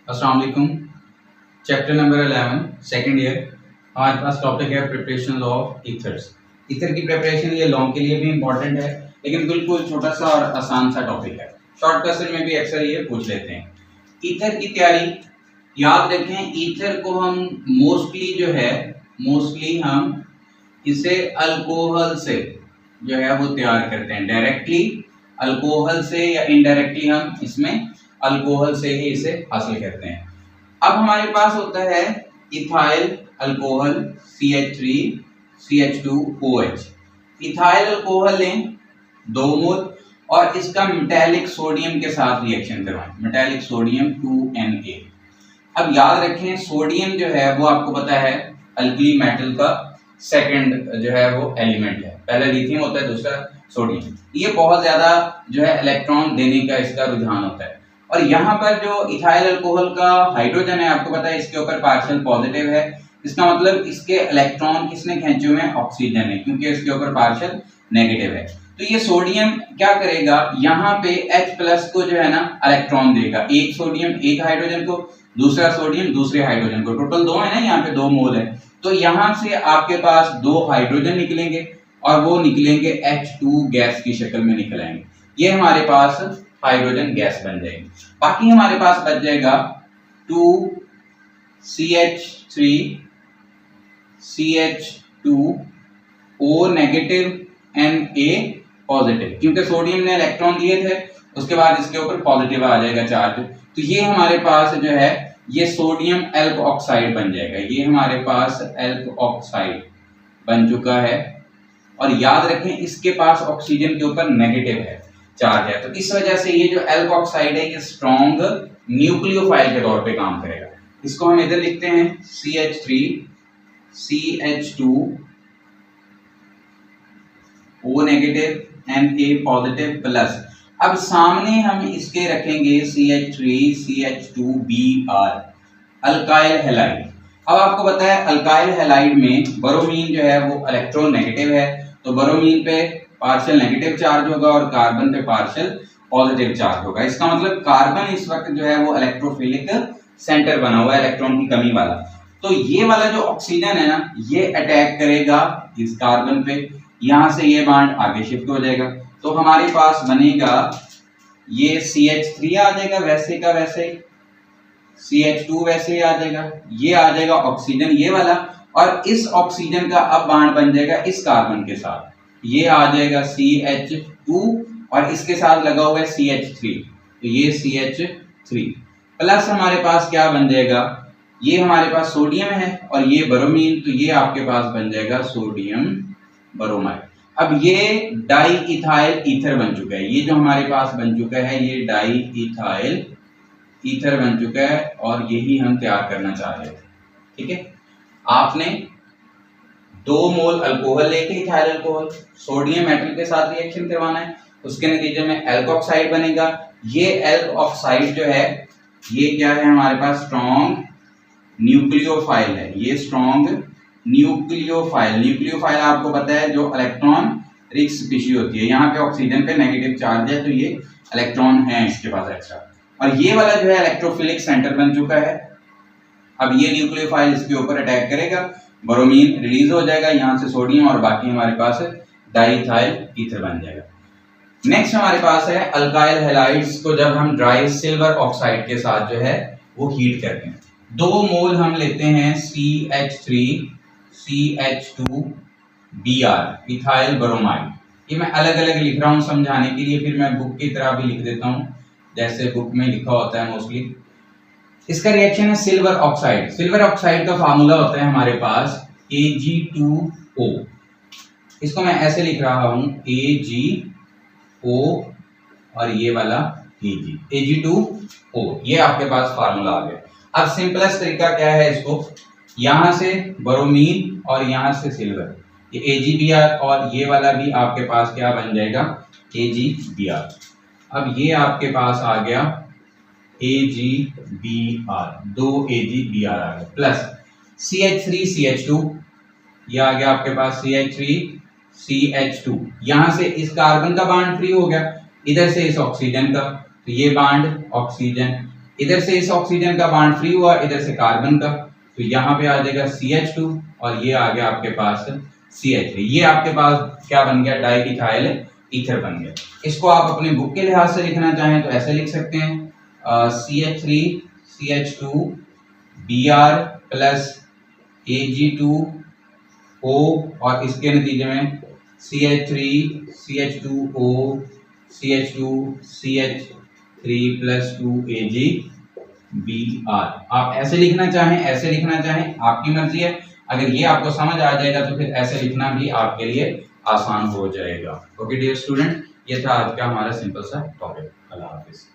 अस्सलाम वालेकुम। Chapter number 11 second year. हमारे पास टॉपिक है प्रिपरेशन ऑफ ईथर्स। ईथर की प्रिपरेशन ये लॉन्ग के लिए भी इंपॉर्टेंट है, लेकिन बिल्कुल छोटा सा और आसान सा टॉपिक है। शॉर्ट क्वेश्चन में भी अक्सर ये पूछ लेते हैं। ईथर की तैयारी याद रखें, ईथर को हम मोस्टली हम इसे अल्कोहल से जो है वो तैयार करते हैं, डायरेक्टली अल्कोहल से या इनडायरेक्टली हम इसमें अल्कोहल से ही इसे हासिल करते हैं। अब हमारे पास होता है ethyl alcohol CH3CH2OH। Ethyl alcohol लें 2 मोल और इसका मेटालिक सोडियम के साथ रिएक्शन करवाएं, मेटालिक सोडियम 2Na। अब याद रखें सोडियम जो है वो आपको पता है अल्कली मेटल का सेकंड जो है वो एलिमेंट है। पहला लिथियम होता है, दूसरा सोडियम। ये बहुत ज्यादा जो है इलेक्ट्रॉन देने का इसका रुझान होता है। और यहाँ पर जो इथाइल अल्कोहल का हाइड्रोजन है आपको पता है इसके ऊपर पार्शियल पॉजिटिव है। इसका मतलब इसके इलेक्ट्रॉन किसने खींचे हुए हैं? ऑक्सीजन ने, क्योंकि इसके ऊपर पार्शियल नेगेटिव है। तो ये सोडियम क्या करेगा, यहाँ पे H+ को जो है ना इलेक्ट्रॉन देगा, एक सोडियम एक हाइड्रोजन को, दूसरा सोडियम दूसरे हाइड्रोजन को, टोटल 2 है ना, यहाँ पे 2 मोल है। तो यहाँ से आपके पास 2 हाइड्रोजन निकलेंगे और वो निकलेंगे H2 गैस की शक्ल में निकल आएंगे। ये हमारे पास हाइड्रोजन गैस बन जाएगी। बाकी हमारे पास बच जाएगा 2CH3CH2O नेगेटिव Na पॉजिटिव, क्योंकि सोडियम ने इलेक्ट्रॉन दिए थे, उसके बाद इसके ऊपर पॉजिटिव आ जाएगा चार्ज। तो ये हमारे पास जो है ये सोडियम एल्क ऑक्साइड बन जाएगा। ये हमारे पास एल्क ऑक्साइड बन चुका है। और याद रखें इसके पास ऑक्सीजन के ऊपर नेगेटिव है, चार्ज है। तो इस वजह से ये जो एल्क ऑक्साइड है ये स्ट्रॉन्ग न्यूक्लियोफाइल के तौर पे काम करेगा। इसको हम इधर लिखते हैं CH3CH2O negative Na positive plus. अब सामने हम इसके रखेंगे CH3CH2Br अल्काइल हैलाइड। अब आपको पता है अल्काइल हैलाइड में ब्रोमीन जो है वो इलेक्ट्रॉन नेगेटिव है, तो ब्रोमीन पे पार्शियल नेगेटिव चार्ज होगा और कार्बन पे पार्शियल पॉजिटिव चार्ज होगा। इसका मतलब कार्बन इस वक्त जो है वो इलेक्ट्रोफिलिक सेंटर बना हुआ है, इलेक्ट्रॉन की कमी वाला। तो ये वाला जो ऑक्सीजन है ना ये अटैक करेगा इस कार्बन पे, यहां से ये बॉन्ड आगे शिफ्ट हो जाएगा। तो हमारे पास बनेगा ये CH3 आ जाएगा वैसे का वैसे, CH2 वैसे ही आ जाएगा, ये आ जाएगा ऑक्सीजन ये वाला, और इस ऑक्सीजन का अब बॉन्ड बन जाएगा इस कार्बन के साथ, ये आ जाएगा CH2 और इसके साथ लगा हुआ है CH3, तो ये CH3 प्लस हमारे पास क्या बन जाएगा, ये हमारे पास सोडियम है और ये ब्रोमीन, तो ये आपके पास बन जाएगा सोडियम ब्रोमाइड। अब ये डाई इथाइल ईथर बन चुका है, ये जो हमारे पास बन चुका है ये डाई इथाइल ईथर बन चुका है और यही हम तैयार करना चाह रहे थे। ठीक है, आपने 2 मोल अल्कोहल लेके इथाइल अल्कोहल सोडियम मेटल के साथ रिएक्शन करवाना है, उसके नतीजे में एल्क ऑक्साइड बनेगा। ये एल्क ऑक्साइड जो है ये क्या है हमारे पास स्ट्रॉन्ग न्यूक्लियोफाइल है, ये स्ट्रॉन्ग न्यूक्लियोफाइल आपको पता है जो इलेक्ट्रॉन रिच स्पीशीज होती है, यहाँ पे ऑक्सीजन पे नेगेटिव चार्ज है तो ये इलेक्ट्रॉन है इसके पास एक्स्ट्रा, और ये वाला जो है इलेक्ट्रोफिलिक सेंटर बन चुका है। अब ये न्यूक्लियोफाइल इसके ऊपर अटैक करेगा, ब्रोमीन रिलीज हो जाएगा, यहाँ से सोडियम और बाकी हमारे पास डाइइथाइल ईथर बन जाएगा। नेक्स्ट हमारे पास है अल्काइल हैलाइड्स को जब हम ड्राई सिल्वर ऑक्साइड के साथ जो है वो हीट करते हैं। 2 मोल हम लेते हैं CH3CH2Br इथाइल ब्रोमाइड। ये मैं अलग अलग लिख रहा हूँ समझाने के लिए, फिर मैं बुक की तरह भी लिख देता हूँ जैसे बुक में लिखा होता है मोस्टली। इसका रिएक्शन है सिल्वर ऑक्साइड। सिल्वर ऑक्साइड का फार्मूला होता है हमारे पास Ag2O। इसको मैं ऐसे लिख रहा हूँ AgO और ये वाला Ag2O, ये आपके पास फार्मूला आ गया। अब सिंपलेस्ट तरीका क्या है, इसको यहां से ब्रोमीन और यहां से सिल्वर, ये AgBr और ये वाला भी आपके पास क्या बन जाएगा AgBr। अब ये आपके पास आ गया AgBr, 2 AgBr आ गया प्लस CH3CH2, ये आ गया आपके पास CH3CH2, यहां से इस कार्बन का बॉन्ड फ्री हो गया, इधर से इस ऑक्सीजन का, तो ये बॉन्ड ऑक्सीजन इधर से इस ऑक्सीजन का बॉन्ड फ्री हुआ, इधर से कार्बन का, तो यहाँ पे आ जाएगा CH2 और ये आ गया आपके पास CH3। ये आपके पास क्या बन गया, डाइइथाइल ईथर बन गया। इसको आप अपने बुक के लिहाज से लिखना चाहें तो ऐसे लिख सकते हैं CH3 CH2 Br plus Ag2O और इसके नतीजे में CH3 CH2O CH2 CH3 plus 2 AgBr। आप ऐसे लिखना चाहें, ऐसे लिखना चाहें, आपकी मर्जी है। अगर ये आपको समझ आ जाएगा तो फिर ऐसे लिखना भी आपके लिए आसान हो जाएगा। ओके डियर स्टूडेंट, ये था आज का हमारा सिंपल सा टॉपिक। अल्लाह हाफिज।